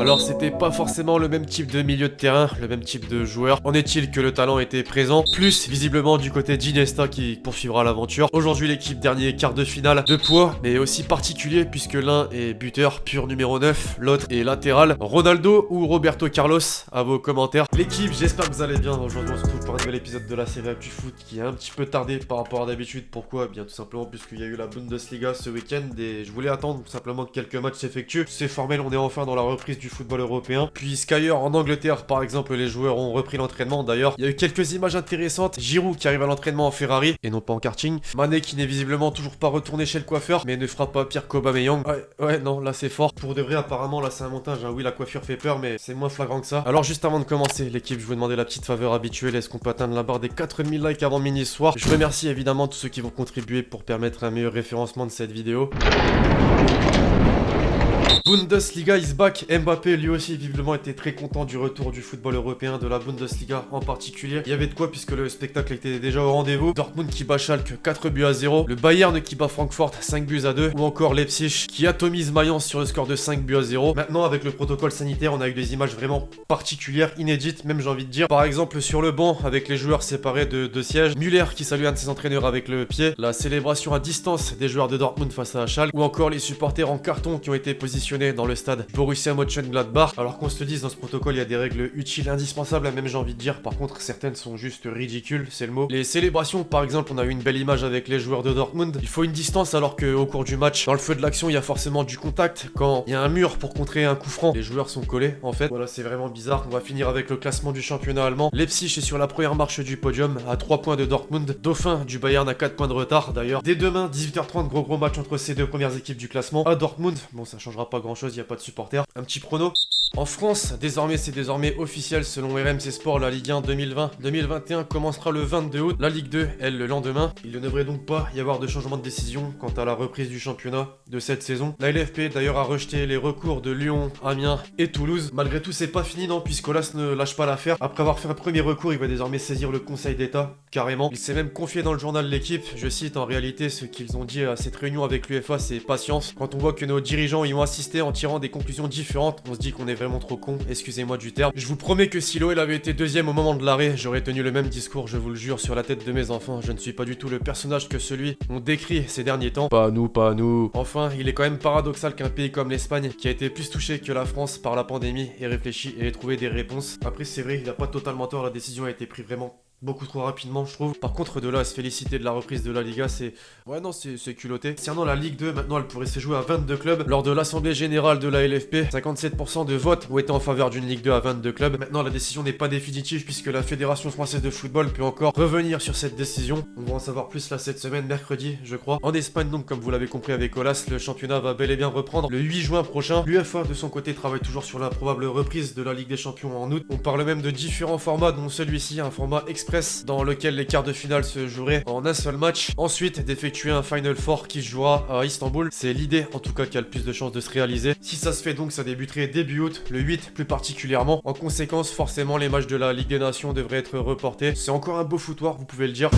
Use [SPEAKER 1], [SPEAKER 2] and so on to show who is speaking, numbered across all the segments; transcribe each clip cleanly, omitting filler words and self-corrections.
[SPEAKER 1] Alors c'était pas forcément le même type de milieu de terrain, le même type de joueur. En est-il que le talent était présent, plus visiblement du côté d'Iniesta qui poursuivra l'aventure. Aujourd'hui l'équipe dernier quart de finale de poids, mais aussi particulier puisque l'un est buteur pur numéro 9, l'autre est latéral. Ronaldo ou Roberto Carlos, à vos commentaires. L'équipe, j'espère que vous allez bien. Aujourd'hui on se retrouve pour un nouvel épisode de la série Actu Foot qui a un petit peu tardé par rapport à d'habitude. Pourquoi? Bien tout simplement puisqu'il y a eu la Bundesliga ce week-end et je voulais attendre tout simplement que quelques matchs s'effectuent. C'est formel, on est enfin dans la reprise du football européen. Puisqu'ailleurs en Angleterre par exemple les joueurs ont repris l'entraînement. D'ailleurs il y a eu quelques images intéressantes. Giroud qui arrive à l'entraînement en Ferrari et non pas en karting. Mané qui n'est visiblement toujours pas retourné chez le coiffeur mais ne fera pas pire qu'Aubameyang. Ouais non là c'est fort. Pour de vrai apparemment là c'est un montage hein. Oui la coiffure fait peur mais c'est moins flagrant que ça. Alors juste avant de commencer l'équipe je vous demandais la petite faveur habituelle. Est-ce qu'on peut atteindre la barre des 4000 likes avant mini soir? Je remercie évidemment tous ceux qui vont contribuer pour permettre un meilleur référencement de cette vidéo. Bundesliga is back. Mbappé lui aussi visiblement était très content du retour du football européen, de la Bundesliga en particulier. Il y avait de quoi puisque le spectacle était déjà au rendez-vous. Dortmund qui bat Schalke 4-0. Le Bayern qui bat Francfort 5-2. Ou encore Leipzig qui atomise Mayence sur le score de 5-0. Maintenant avec le protocole sanitaire on a eu des images vraiment particulières, inédites même j'ai envie de dire. Par exemple sur le banc avec les joueurs séparés de deux sièges. Müller qui salue un de ses entraîneurs avec le pied. La célébration à distance des joueurs de Dortmund face à Schalke. Ou encore les supporters en carton qui ont été positionnés dans le stade Borussia Mönchengladbach. Alors qu'on se le dise, dans ce protocole il y a des règles utiles, indispensables même j'ai envie de dire. Par contre certaines sont juste ridicules, c'est le mot. Les célébrations par exemple, on a eu une belle image avec les joueurs de Dortmund. Il faut une distance alors qu'au cours du match, dans le feu de l'action il y a forcément du contact. Quand il y a un mur pour contrer un coup franc, les joueurs sont collés en fait. Voilà c'est vraiment bizarre. On va finir avec le classement du championnat allemand. Leipzig est sur la première marche du podium à 3 points de Dortmund. Dauphin du Bayern à 4 points de retard d'ailleurs. Dès demain 18h30 gros match entre ces deux premières équipes du classement à Dortmund. Bon ça changera pas grand chose, il n'y a pas de supporters. Un petit prono. En France, c'est désormais officiel selon RMC Sport, la Ligue 1 2020-2021 commencera le 22 août. La Ligue 2, elle, le lendemain. Il ne devrait donc pas y avoir de changement de décision quant à la reprise du championnat de cette saison. La LFP d'ailleurs a rejeté les recours de Lyon, Amiens et Toulouse. Malgré tout, c'est pas fini non, puisqu'Olas ne lâche pas l'affaire. Après avoir fait un premier recours, il va désormais saisir le Conseil d'État, carrément. Il s'est même confié dans le journal L'Équipe. Je cite, en réalité, ce qu'ils ont dit à cette réunion avec l'UEFA, c'est patience. Quand on voit que nos dirigeants y ont assisté en tirant des conclusions différentes, on se dit qu'on est vraiment trop con, excusez-moi du terme. Je vous promets que si l'OL avait été deuxième au moment de l'arrêt, j'aurais tenu le même discours, je vous le jure, sur la tête de mes enfants. Je ne suis pas du tout le personnage que celui qu'on décrit ces derniers temps. Pas nous, pas nous. Enfin, il est quand même paradoxal qu'un pays comme l'Espagne, qui a été plus touché que la France par la pandémie, ait réfléchi et ait trouvé des réponses. Après, c'est vrai, il n'a pas totalement tort, la décision a été prise vraiment beaucoup trop rapidement je trouve. Par contre de là à se féliciter de la reprise de la Liga c'est... Ouais non c'est culotté. Concernant la Ligue 2 maintenant elle pourrait se jouer à 22 clubs. Lors de l'assemblée générale de la LFP 57% de votes ont été en faveur d'une Ligue 2 à 22 clubs. Maintenant la décision n'est pas définitive puisque la Fédération Française de Football peut encore revenir sur cette décision. On va en savoir plus là cette semaine, mercredi je crois. En Espagne donc comme vous l'avez compris avec Olas, le championnat va bel et bien reprendre le 8 juin prochain. L'UEFA de son côté travaille toujours sur la probable reprise de la Ligue des Champions en août. On parle même de différents formats dont celui-ci, un format express dans lequel les quarts de finale se joueraient en un seul match. Ensuite d'effectuer un Final Four qui se jouera à Istanbul. C'est l'idée en tout cas qui a le plus de chances de se réaliser. Si ça se fait donc ça débuterait début août, le 8 plus particulièrement. En conséquence forcément les matchs de la Ligue des Nations devraient être reportés. C'est encore un beau foutoir vous pouvez le dire.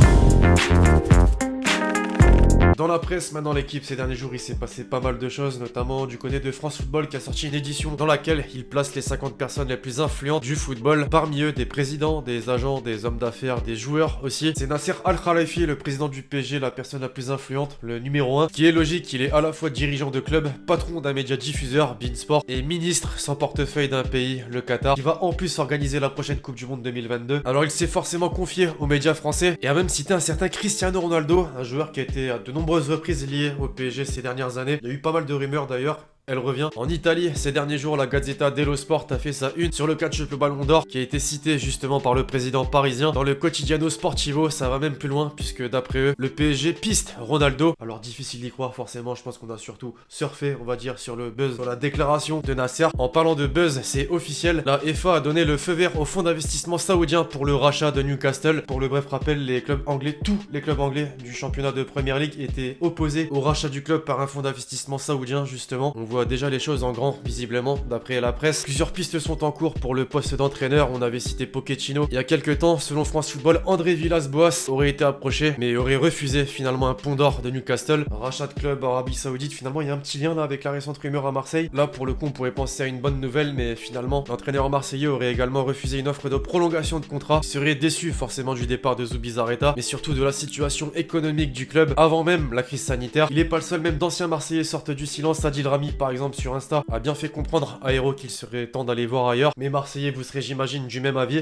[SPEAKER 1] Dans la presse, maintenant l'équipe, ces derniers jours, il s'est passé pas mal de choses, notamment du côté de France Football qui a sorti une édition dans laquelle il place les 50 personnes les plus influentes du football. Parmi eux, des présidents, des agents, des hommes d'affaires, des joueurs aussi. C'est Nasser Al-Khelaifi, le président du PSG, la personne la plus influente, le numéro 1. Qui est logique, il est à la fois dirigeant de club, patron d'un média diffuseur, Beansport, et ministre sans portefeuille d'un pays, le Qatar, qui va en plus organiser la prochaine Coupe du Monde 2022. Alors il s'est forcément confié aux médias français et a même cité un certain Cristiano Ronaldo, un joueur qui a été à de nombreuses reprises liées au PSG ces dernières années. Il y a eu pas mal de rumeurs d'ailleurs. Elle revient. En Italie, ces derniers jours, la Gazzetta dello Sport a fait sa une sur le catch le Ballon d'Or qui a été cité justement par le président parisien. Dans le Quotidiano Sportivo, ça va même plus loin puisque d'après eux, le PSG piste Ronaldo. Alors difficile d'y croire forcément, je pense qu'on a surtout surfé, on va dire, sur le buzz, sur la déclaration de Nasser. En parlant de buzz, c'est officiel, la FA a donné le feu vert au fonds d'investissement saoudien pour le rachat de Newcastle. Pour le bref rappel, les clubs anglais, tous les clubs anglais du championnat de Premier League étaient opposés au rachat du club par un fonds d'investissement saoudien justement. On voit déjà les choses en grand, visiblement, d'après la presse. Plusieurs pistes sont en cours pour le poste d'entraîneur. On avait cité Pochettino il y a quelques temps. Selon France Football, André Villas-Boas aurait été approché, mais aurait refusé finalement un pont d'or de Newcastle. Rachat de club Arabie Saoudite, finalement, il y a un petit lien là avec la récente rumeur à Marseille. Là, pour le coup, on pourrait penser à une bonne nouvelle, mais finalement, l'entraîneur marseillais aurait également refusé une offre de prolongation de contrat. Il serait déçu forcément du départ de Zubizarreta, mais surtout de la situation économique du club avant même la crise sanitaire. Il est pas le seul, même d'anciens Marseillais sortent du silence. Adil Rami, par exemple, sur Insta, a bien fait comprendre à Héros qu'il serait temps d'aller voir ailleurs. Mais Marseillais, vous serez, j'imagine, du même avis.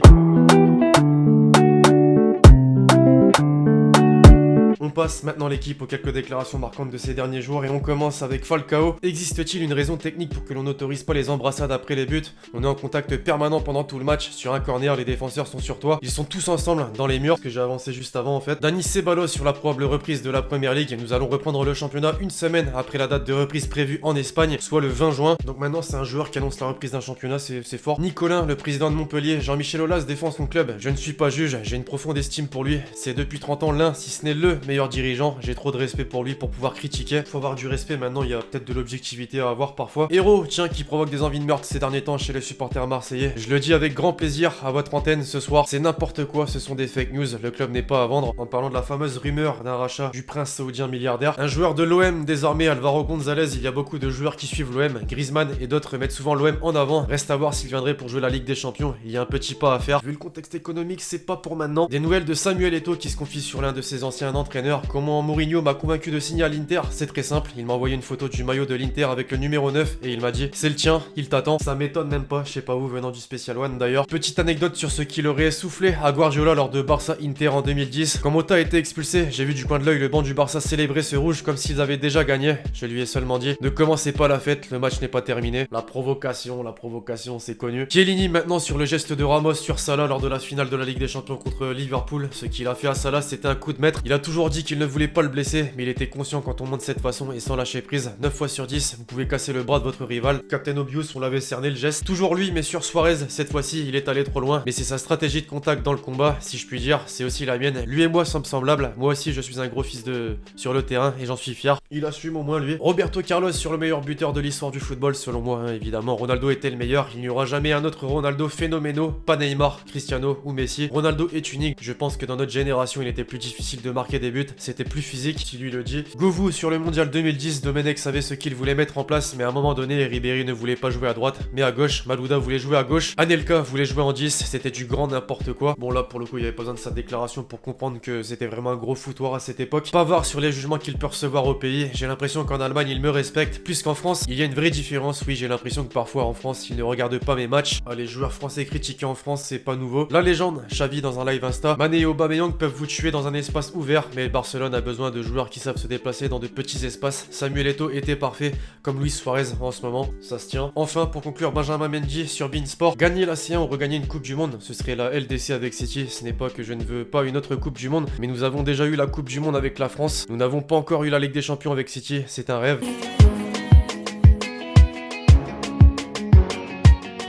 [SPEAKER 1] On passe maintenant l'équipe aux quelques déclarations marquantes de ces derniers jours et on commence avec Falcao. Existe-t-il une raison technique pour que l'on n'autorise pas les embrassades après les buts? On est en contact permanent pendant tout le match. Sur un corner, les défenseurs sont sur toi. Ils sont tous ensemble dans les murs, ce que j'ai avancé juste avant en fait. Dani Ceballos sur la probable reprise de la Première Ligue. Nous allons reprendre le championnat une semaine après la date de reprise prévue en Espagne, soit le 20 juin. Donc maintenant c'est un joueur qui annonce la reprise d'un championnat, c'est fort. Nicolas, le président de Montpellier, Jean-Michel Aulas défend son club. Je ne suis pas juge, j'ai une profonde estime pour lui. C'est depuis 30 ans l'un, si ce n'est le meilleur dirigeant. J'ai trop de respect pour lui pour pouvoir critiquer. Faut avoir du respect maintenant, il y a peut-être de l'objectivité à avoir parfois. Héros, tiens, qui provoque des envies de meurtre ces derniers temps chez les supporters marseillais. Je le dis avec grand plaisir à votre antenne ce soir. C'est n'importe quoi, ce sont des fake news. Le club n'est pas à vendre. En parlant de la fameuse rumeur d'un rachat du prince saoudien milliardaire. Un joueur de l'OM désormais, Alvaro González. Il y a beaucoup de joueurs qui suivent l'OM. Griezmann et d'autres mettent souvent l'OM en avant. Reste à voir s'il viendrait pour jouer la Ligue des Champions. Il y a un petit pas à faire. Vu le contexte économique, c'est pas pour maintenant. Des nouvelles de Samuel Eto'o qui se confie sur l'un de ses anciens entraîneurs. Comment Mourinho m'a convaincu de signer à l'Inter? C'est très simple. Il m'a envoyé une photo du maillot de l'Inter avec le numéro 9 et il m'a dit c'est le tien, il t'attend. Ça m'étonne même pas, je sais pas où venant du Special One d'ailleurs. Petite anecdote sur ce qu'il aurait soufflé à Guardiola lors de Barça Inter en 2010. Quand Mota a été expulsé, j'ai vu du coin de l'œil le banc du Barça célébrer ce rouge comme s'ils avaient déjà gagné. Je lui ai seulement dit ne commencez pas la fête, le match n'est pas terminé. La provocation, c'est connu. Chiellini maintenant sur le geste de Ramos sur Salah lors de la finale de la Ligue des Champions contre Liverpool. Ce qu'il a fait à Salah, c'était un coup de maître. Il a toujours dit qu'il ne voulait pas le blesser, mais il était conscient quand on monte de cette façon et sans lâcher prise. 9 fois sur 10, vous pouvez casser le bras de votre rival. Captain Obvious, on l'avait cerné le geste. Toujours lui, mais sur Suarez, cette fois-ci, il est allé trop loin. Mais c'est sa stratégie de contact dans le combat, si je puis dire, c'est aussi la mienne. Lui et moi sommes semblables. Moi aussi, je suis un gros fils de sur le terrain et j'en suis fier. Il assume au moins lui. Roberto Carlos sur le meilleur buteur de l'histoire du football, selon moi, hein, évidemment. Ronaldo était le meilleur. Il n'y aura jamais un autre Ronaldo phénoménal, pas Neymar, Cristiano ou Messi. Ronaldo est unique. Je pense que dans notre génération, il était plus difficile de marquer des buts. C'était plus physique, si lui le dit. Govou sur le mondial 2010, Domenech savait ce qu'il voulait mettre en place, mais à un moment donné, Ribéry ne voulait pas jouer à droite, mais à gauche. Malouda voulait jouer à gauche. Anelka voulait jouer en 10. C'était du grand n'importe quoi. Bon, là, pour le coup, il n'y avait pas besoin de sa déclaration pour comprendre que c'était vraiment un gros foutoir à cette époque. Pavard sur les jugements qu'il peut recevoir au pays. J'ai l'impression qu'en Allemagne, il me respecte plus qu'en France. Il y a une vraie différence. Oui, j'ai l'impression que parfois en France, il ne regarde pas mes matchs. Ah, les joueurs français critiqués en France, c'est pas nouveau. La légende, Xavi dans un live Insta. Mané et Aubameyang peuvent vous tuer dans un espace ouvert, mais Barcelone a besoin de joueurs qui savent se déplacer dans de petits espaces. Samuel Eto'o était parfait, comme Luis Suarez en ce moment, ça se tient. Enfin, pour conclure, Benjamin Mendy sur beIN Sport. Gagner la C1 ou regagner une Coupe du Monde, ce serait la LDC avec City. Ce n'est pas que je ne veux pas une autre Coupe du Monde, mais nous avons déjà eu la Coupe du Monde avec la France. Nous n'avons pas encore eu la Ligue des Champions avec City, c'est un rêve.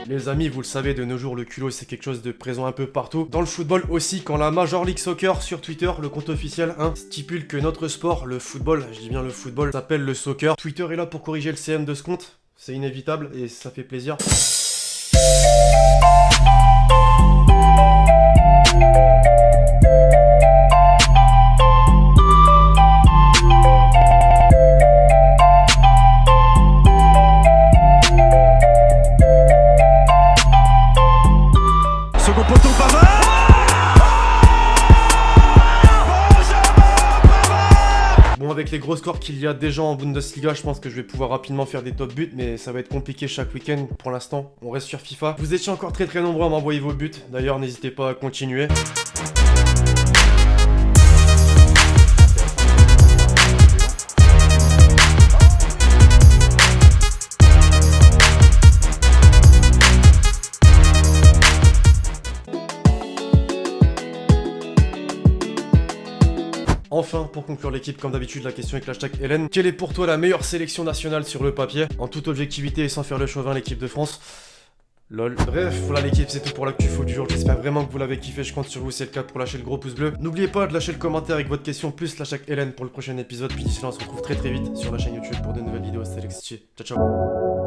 [SPEAKER 1] Les amis, vous le savez, de nos jours, le culot, c'est quelque chose de présent un peu partout. Dans le football aussi, quand la Major League Soccer sur Twitter, le compte officiel, stipule que notre sport, le football, je dis bien le football, s'appelle le soccer. Twitter est là pour corriger le CM de ce compte. C'est inévitable et ça fait plaisir. Avec les gros scores qu'il y a déjà en Bundesliga, je pense que je vais pouvoir rapidement faire des top buts, mais ça va être compliqué chaque week-end. Pour l'instant, on reste sur FIFA. Vous étiez encore très nombreux à m'envoyer vos buts. D'ailleurs, n'hésitez pas à continuer. Enfin, pour conclure l'équipe, comme d'habitude, la question avec l'hashtag Hélène. Quelle est pour toi la meilleure sélection nationale sur le papier? En toute objectivité et sans faire le chauvin, l'équipe de France. Lol. Bref, voilà l'équipe, c'est tout pour l'actu faux du jour. J'espère vraiment que vous l'avez kiffé. Je compte sur vous, c'est le cas, pour lâcher le gros pouce bleu. N'oubliez pas de lâcher le commentaire avec votre question, plus la chaque Hélène pour le prochain épisode. Puis d'ici là, on se retrouve très vite sur la chaîne YouTube pour de nouvelles vidéos. C'était Alexis. Ciao, ciao.